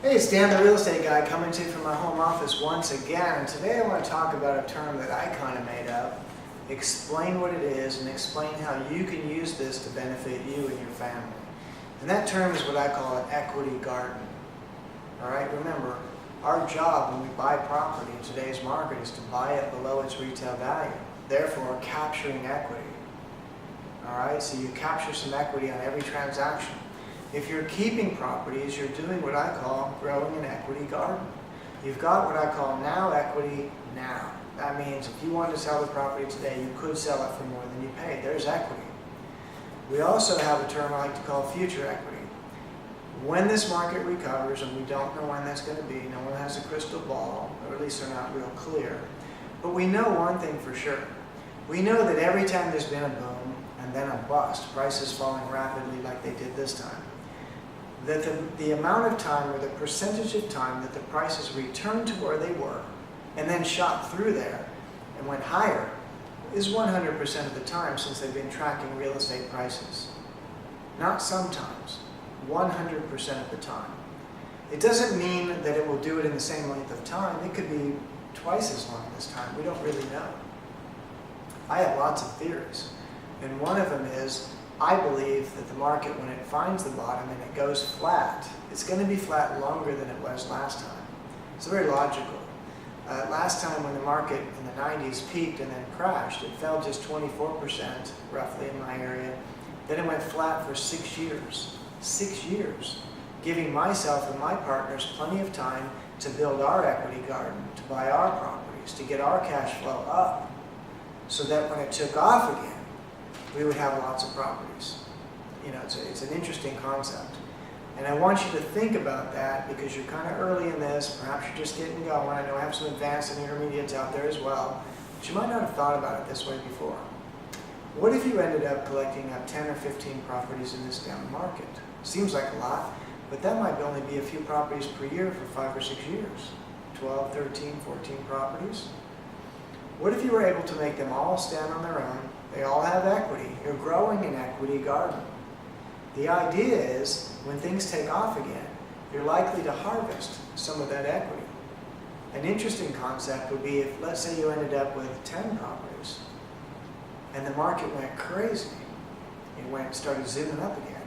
Hey, it's Dan the Real Estate Guy coming to you from my home office once again. And today I want to talk about a term that I kind of made up, explain what it is, and explain how you can use this to benefit you and your family. And that term is what I call an equity garden. All right, remember, our job when we buy property in today's market is to buy it below its retail value, therefore capturing equity. All right, so you capture some equity on every transaction. If you're keeping properties, you're doing what I call growing an equity garden. You've got what I call now equity now. That means if you wanted to sell the property today, you could sell it for more than you paid. There's equity. We also have a term I like to call future equity. When this market recovers, and we don't know when that's going to be, no one has a crystal ball, or at least they're not real clear, but we know one thing for sure. We know that every time there's been a boom and then a bust, prices falling rapidly like they did this time, that the amount of time or the percentage of time that the prices returned to where they were and then shot through there and went higher is 100% of the time since they've been tracking real estate prices. Not sometimes, 100% of the time. It doesn't mean that it will do it in the same length of time. It could be twice as long this time. We don't really know. I have lots of theories, and one of them is I believe that the market, when it finds the bottom and it goes flat, it's going to be flat longer than it was last time. It's very logical. Last time when the market in the 90s peaked and then crashed, it fell just 24% roughly in my area. Then it went flat for 6 years. 6 years. Giving myself and my partners plenty of time to build our equity garden, to buy our properties, to get our cash flow up, so that when it took off again, we would have lots of properties. You know, it's an interesting concept. And I want you to think about that because you're kind of early in this. Perhaps you're just getting going. I know I have some advanced and intermediates out there as well. But you might not have thought about it this way before. What if you ended up collecting up 10 or 15 properties in this down market? Seems like a lot, but that might only be a few properties per year for 5 or 6 years. 12, 13, 14 properties. What if you were able to make them all stand on their own? They all have equity. You're growing an equity garden. The idea is, when things take off again, you're likely to harvest some of that equity. An interesting concept would be if, let's say you ended up with 10 properties, and the market went crazy. It started zooming up again.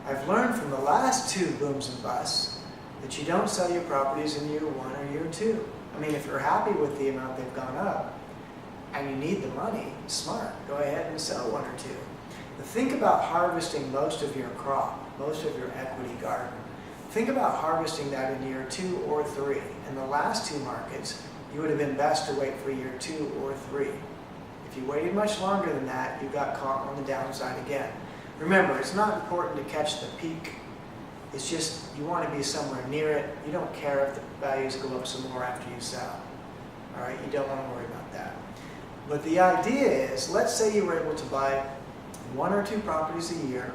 I've learned from the last 2 booms and busts that you don't sell your properties in year 1 or year 2. I mean, if you're happy with the amount they've gone up, and you need the money, smart, go ahead and sell 1 or 2. But think about harvesting most of your crop, most of your equity garden. Think about harvesting that in year 2 or 3. In the last 2 markets, you would have been best to wait for year 2 or 3. If you waited much longer than that, you got caught on the downside again. Remember, it's not important to catch the peak. It's just you want to be somewhere near it. You don't care if the values go up some more after you sell. All right, you don't want to worry about that. But the idea is, let's say you were able to buy 1 or 2 properties a year,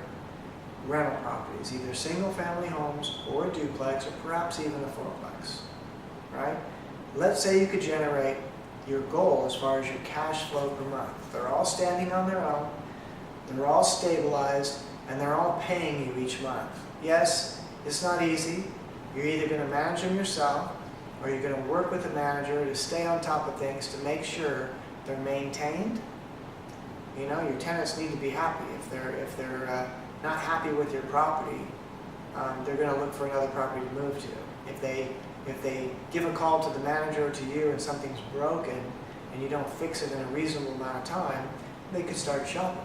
rental properties, either single-family homes or a duplex or perhaps even a fourplex, right? Let's say you could generate your goal as far as your cash flow per month. They're all standing on their own, they're all stabilized, and they're all paying you each month. Yes, it's not easy. You're either going to manage them yourself or you're going to work with a manager to stay on top of things to make sure they're maintained. You know, your tenants need to be happy. If they're not happy with your property, they're going to look for another property to move to. If they give a call to the manager or to you and something's broken and you don't fix it in a reasonable amount of time, they could start shopping.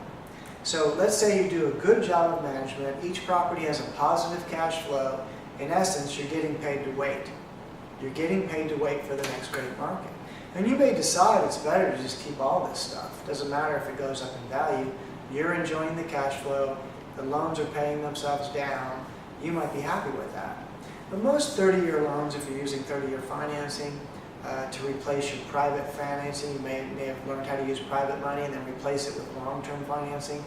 So let's say you do a good job of management. Each property has a positive cash flow. In essence, you're getting paid to wait. You're getting paid to wait for the next great market. And you may decide it's better to just keep all this stuff. Doesn't matter if it goes up in value. You're enjoying the cash flow. The loans are paying themselves down. You might be happy with that. But most 30-year loans, if you're using 30-year financing to replace your private financing, you may have learned how to use private money and then replace it with long-term financing.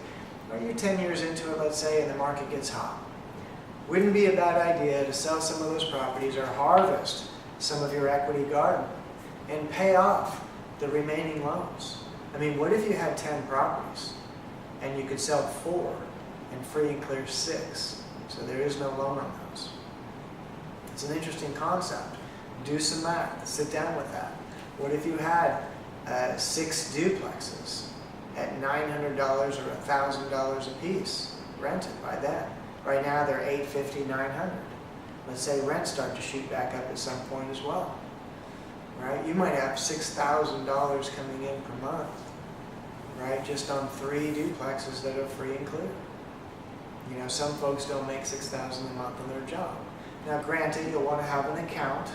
Or you're 10 years into it, let's say, and the market gets hot. Wouldn't be a bad idea to sell some of those properties or harvest some of your equity garden and pay off the remaining loans. I mean, what if you had 10 properties and you could sell 4 and free and clear 6? So there is no loan on those. It's an interesting concept. Do some math, sit down with that. What if you had 6 duplexes at $900 or $1,000 a piece rented by them? Right now they're $850, $900. Let's say rents start to shoot back up at some point as well. Right? You might have $6,000 coming in per month, right? Just on 3 duplexes that are free and clear. You know, some folks don't make $6,000 a month on their job. Now, granted, you'll want to have an account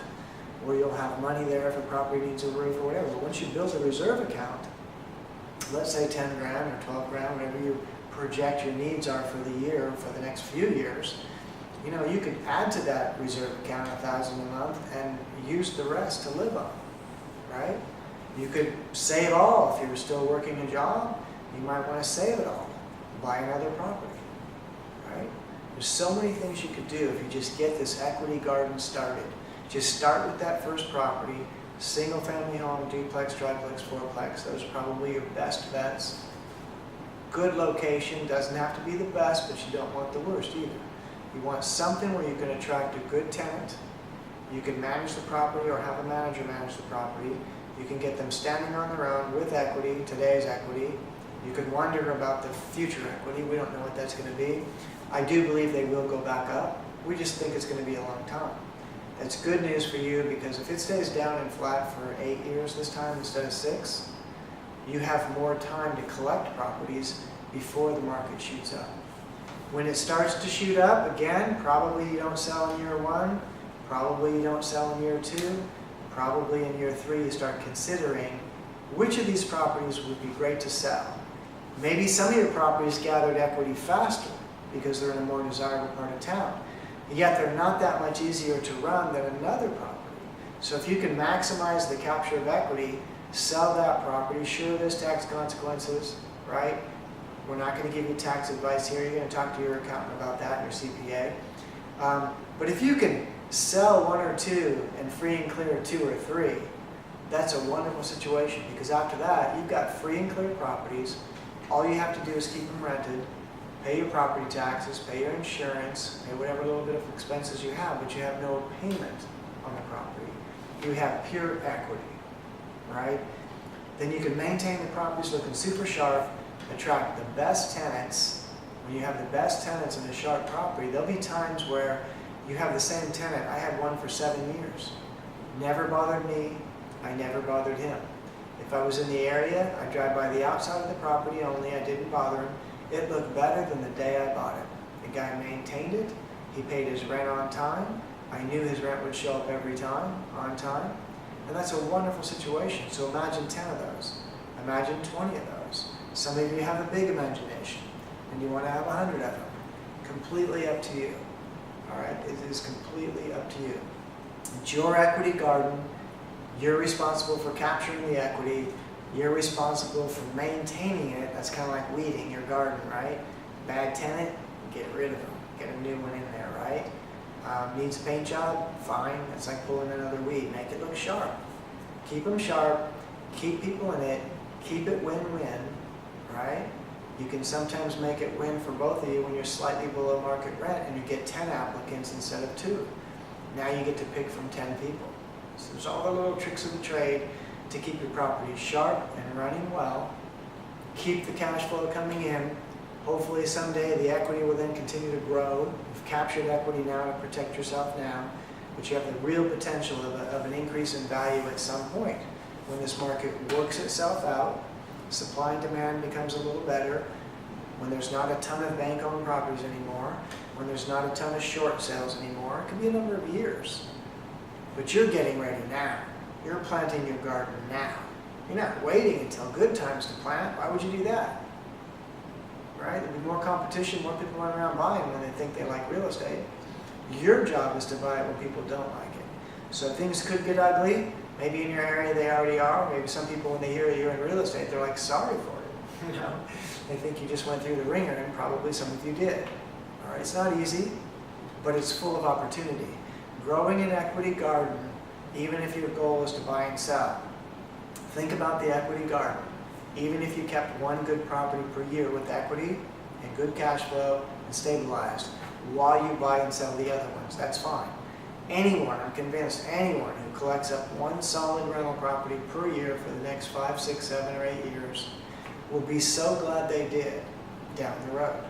where you'll have money there if a property needs a roof or whatever. But once you build a reserve account, let's say 10 grand or 12 grand, whatever you project your needs are for the year, for the next few years, you know, you could add to that reserve account $1,000 a month and use the rest to live on, right? You could save all. If you're still working a job, you might want to save it all, buy another property, right? There's so many things you could do if you just get this equity garden started. Just start with that first property, single family home, duplex, triplex, fourplex. Those are probably your best bets. Good location, doesn't have to be the best, but you don't want the worst either. You want something where you can attract a good tenant. You can manage the property or have a manager manage the property. You can get them standing on their own with equity, today's equity. You can wonder about the future equity. We don't know what that's going to be. I do believe they will go back up. We just think it's going to be a long time. That's good news for you, because if it stays down and flat for 8 years this time instead of 6, you have more time to collect properties before the market shoots up. When it starts to shoot up, again, probably you don't sell in year 1, probably you don't sell in year 2, probably in year 3 you start considering which of these properties would be great to sell. Maybe some of your properties gathered equity faster because they're in a more desirable part of town, yet they're not that much easier to run than another property. So if you can maximize the capture of equity, sell that property. Sure, there's tax consequences, right? We're not going to give you tax advice here. You're going to talk to your accountant about that and your CPA. But if you can sell 1 or 2 and free and clear 2 or 3, that's a wonderful situation, because after that, you've got free and clear properties. All you have to do is keep them rented, pay your property taxes, pay your insurance, pay whatever little bit of expenses you have, but you have no payment on the property. You have pure equity, right? Then you can maintain the properties looking super sharp, attract the best tenants. When you have the best tenants in a sharp property, there'll be times where you have the same tenant. I had one for 7 years. Never bothered me, I never bothered him. If I was in the area, I'd drive by the outside of the property only, I didn't bother him. It looked better than the day I bought it. The guy maintained it, he paid his rent on time, I knew his rent would show up every time, on time, and that's a wonderful situation. So imagine 10 of those, imagine 20 of those. Some of you have a big imagination, and you want to have 100 of them. Completely up to you, all right? It is completely up to you. It's your equity garden. You're responsible for capturing the equity. You're responsible for maintaining it. That's kind of like weeding your garden, right? Bad tenant, get rid of them. Get a new one in there, right? Needs a paint job? Fine. It's like pulling another weed. Make it look sharp. Keep them sharp. Keep people in it. Keep it win-win, right? You can sometimes make it win for both of you when you're slightly below market rent and you get 10 applicants instead of 2. Now you get to pick from 10 people. So there's all the little tricks of the trade to keep your property sharp and running well. Keep the cash flow coming in. Hopefully someday the equity will then continue to grow. You've captured equity now to protect yourself now, but you have the real potential of an increase in value at some point. When this market works itself out, supply and demand becomes a little better, when there's not a ton of bank-owned properties anymore, when there's not a ton of short sales anymore, it could be a number of years. But you're getting ready now. You're planting your garden now. You're not waiting until good times to plant. Why would you do that? Right? There'll be more competition, more people run around buying when they think they like real estate. Your job is to buy it when people don't like it. So things could get ugly. Maybe in your area they already are. Maybe some people, when they hear you're in real estate, they're like sorry for it. You know, they think you just went through the ringer, and probably some of you did. All right, it's not easy, but it's full of opportunity. Growing an equity garden, even if your goal is to buy and sell, think about the equity garden. Even if you kept 1 good property per year with equity and good cash flow and stabilized, while you buy and sell the other ones, that's fine. anyone, I'm convinced anyone who collects up one solid rental property per year for the next 5, 6, 7, or 8 years will be so glad they did down the road.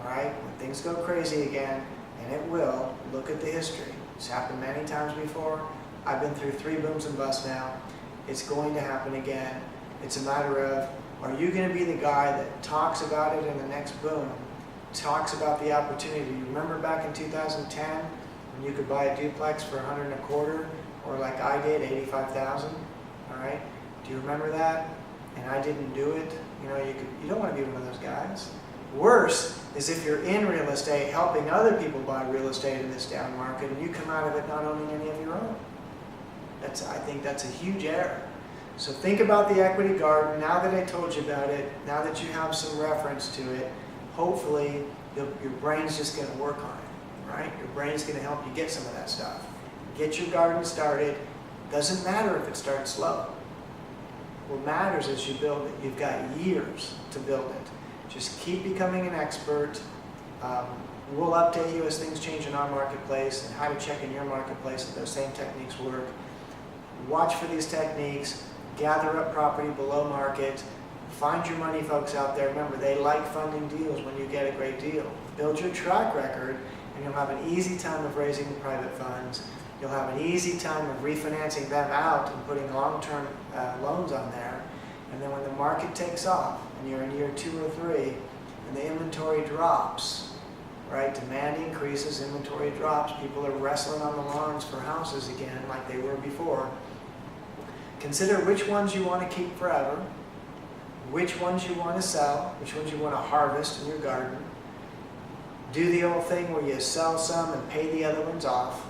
All right? When things go crazy again, and it will, look at the history. It's happened many times before. I've been through 3 booms and busts now. It's going to happen again. It's a matter of, are you going to be the guy that talks about it in the next boom, talks about the opportunity? You remember back in 2010 when you could buy a duplex for $125,000, or like I did, $85,000? All right? Do you remember that? And I didn't do it. You know, you don't want to be one of those guys. Worse is if you're in real estate helping other people buy real estate in this down market and you come out of it not owning any of your own. I think that's a huge error. So think about the equity garden. Now that I told you about it, now that you have some reference to it, hopefully your brain's just going to work on it, right? Your brain's going to help you get some of that stuff. Get your garden started. Doesn't matter if it starts slow. What matters is you build it. You've got years to build it. Just keep becoming an expert. We'll update you as things change in our marketplace and how to check in your marketplace if those same techniques work. Watch for these techniques. Gather up property below market. Find your money folks out there. Remember, they like funding deals when you get a great deal. Build your track record and you'll have an easy time of raising the private funds. You'll have an easy time of refinancing them out and putting long-term loans on there. And then when the market takes off and you're in year 2 or 3 and the inventory drops, right? Demand increases, inventory drops, people are wrestling on the lawns for houses again like they were before. Consider which ones you want to keep forever, which ones you want to sell, which ones you want to harvest in your garden. Do the old thing where you sell some and pay the other ones off.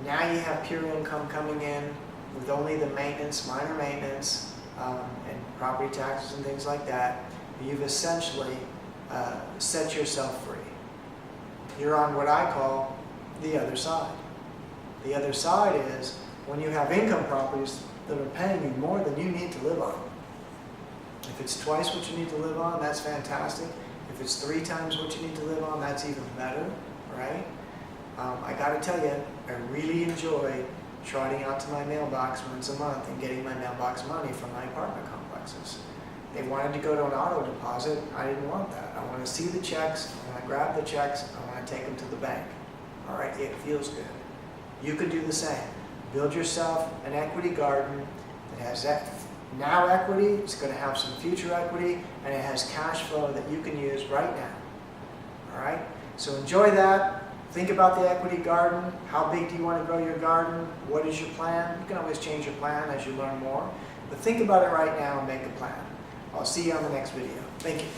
Now you have pure income coming in with only the maintenance, minor maintenance, and property taxes and things like that. You've essentially set yourself free. You're on what I call the other side. The other side is when you have income properties that are paying you more than you need to live on. If it's twice what you need to live on, that's fantastic. If it's 3 times what you need to live on, that's even better, right? I got to tell you, I really enjoy trotting out to my mailbox once a month and getting my mailbox money from my apartment complexes. They wanted to go to an auto deposit. I didn't want that. I want to see the checks. I want to grab the checks. I want to take them to the bank. All right, it feels good. You could do the same. Build yourself an equity garden that has that now equity, it's going to have some future equity, and it has cash flow that you can use right now. All right? So enjoy that. Think about the equity garden. How big do you want to grow your garden? What is your plan? You can always change your plan as you learn more. But think about it right now and make a plan. I'll see you on the next video. Thank you.